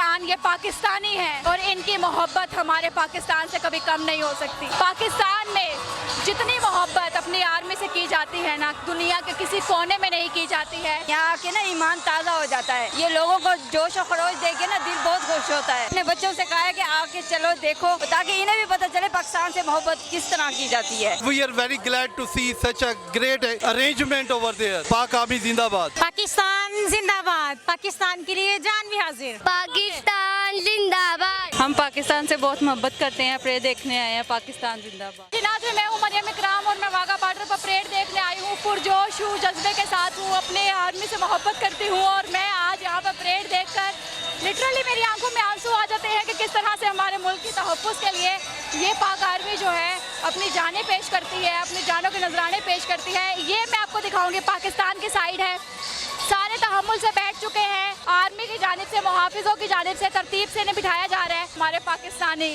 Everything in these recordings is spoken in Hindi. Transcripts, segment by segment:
पाकिस्तान ये पाकिस्तानी है और इनकी मोहब्बत हमारे पाकिस्तान से कभी कम नहीं हो सकती। पाकिस्तान में जितनी मोहब्बत अपनी आर्मी से की जाती है ना, दुनिया के किसी कोने में नहीं की जाती है। यहाँ आके ना ईमान ताज़ा हो जाता है। ये लोगों को जोश और खरोश देख के ना दिल बहुत खुश होता है। अपने बच्चों से कहा है कि आके चलो देखो, ताकि इन्हें भी पता चले पाकिस्तान से मोहब्बत किस तरह की जाती है। We are very glad to see such a great arrangement over there. पाक आर्मी जिंदाबाद। पाकिस्तान जिंदाबाद। पाकिस्तान के लिए जान भी हाजिर। पाकिस्तान जिंदाबाद। हम पाकिस्तान से बहुत मोहब्बत करते हैं, परेड देखने आए हैं। पाकिस्तान जिंदाबाद। जिनाज़े मैं हूँ मरियम इकराम और मैं वाघा बॉर्डर पर परेड देखने आई हूँ। पुरजोश हूँ, जज्बे के साथ हूँ, अपने आर्मी से मोहब्बत करती हूँ और मैं आज यहाँ पर परेड देखकर लिटरली मेरी आंखों में आंसू आ जाते हैं कि किस तरह से हमारे मुल्क की तहफ़्फ़ुज़ के लिए ये पाक आर्मी जो है अपनी जानें पेश करती है, अपनी जानों के नजराने पेश करती है। ये मैं आपको दिखाऊंगी, पाकिस्तान की साइड है, सारे तहम्मुल से बैठ चुके हैं। आर्मी की जानिब से, मुहाफिजों की जानिब से तरतीब से इन्हें बिठाया जा रहा है। हमारे पाकिस्तानी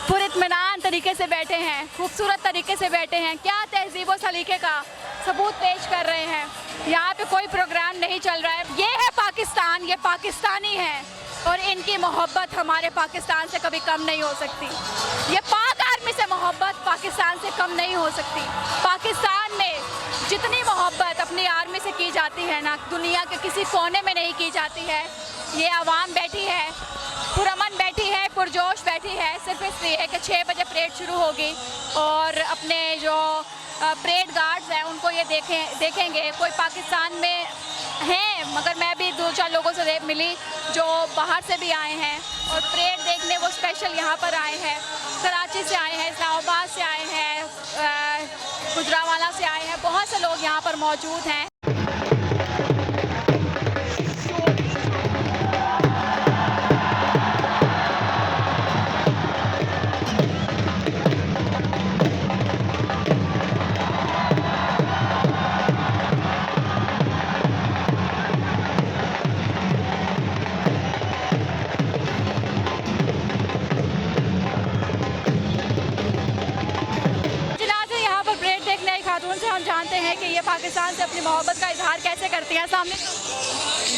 पुरित्मीनान तरीके से बैठे हैं, खूबसूरत तरीके से बैठे हैं। क्या तहजीब व सलीके का सबूत पेश कर रहे हैं। यहाँ पे कोई प्रोग्राम नहीं चल रहा है। ये है पाकिस्तान, ये पाकिस्तानी है और इनकी मोहब्बत हमारे पाकिस्तान से कभी कम नहीं हो सकती। ये पाक आर्मी से मोहब्बत पाकिस्तान से कम नहीं हो सकती। पाकिस्तान में जितनी मोहब्बत अपनी आर्मी से की जाती है ना, दुनिया के किसी कोने में नहीं की जाती है। ये आवाम बैठी है, पुरअमन बैठी है, पुरजोश बैठी है, सिर्फ इसलिए है कि 6 बजे परेड शुरू होगी और अपने जो परेड गार्ड्स हैं उनको ये देखेंगे। कोई पाकिस्तान में हैं, मगर मैं भी 2-4 लोगों से मिली जो बाहर से भी आए हैं और परेड देखने वो स्पेशल यहाँ पर आए हैं। कराची से आए हैं, इस्लामाबाद से आए हैं, गुजरावाला से आए हैं, बहुत से लोग यहाँ पर मौजूद हैं। से हम जानते हैं कि ये पाकिस्तान से अपनी मोहब्बत का इजहार कैसे करती हैं। सामने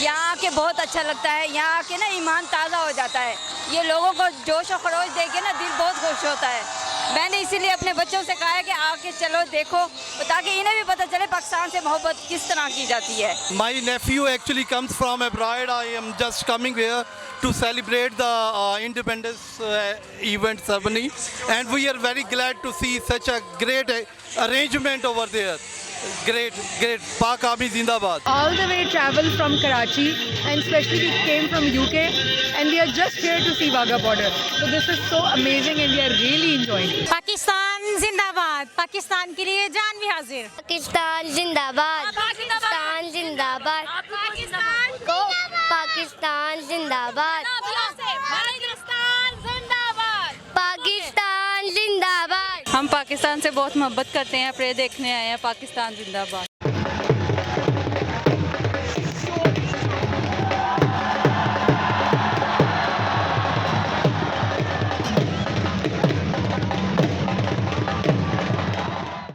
यहाँ आके बहुत अच्छा लगता है। यहाँ आके ना ईमान ताज़ा हो जाता है। ये लोगों को जोश और खरोश देख के ना दिल बहुत खुश होता है। मैंने इसीलिए अपने बच्चों से कहा है कि आके चलो देखो, ताकि इन्हें भी पता चले पाकिस्तान से मोहब्बत किस तरह की जाती है। My nephew actually comes from abroad. I am just coming here to celebrate the independence event ceremony, and we are very glad to see such a great arrangement over there. Great. Pak Army Zindabad. All the way travel from Karachi, and especially we came from UK, and we are just here to see Wagah border. So this is so amazing, and we are really enjoying it. Pakistan जिंदाबाद। पाकिस्तान के लिए जान भी हाजिर। पाकिस्तान जिंदाबाद। पाकिस्तान जिंदाबाद। पाकिस्तान जिंदाबाद। पाकिस्तान जिंदाबाद। हम पाकिस्तान से बहुत मोहब्बत करते हैं, परेड देखने आए हैं। पाकिस्तान जिंदाबाद।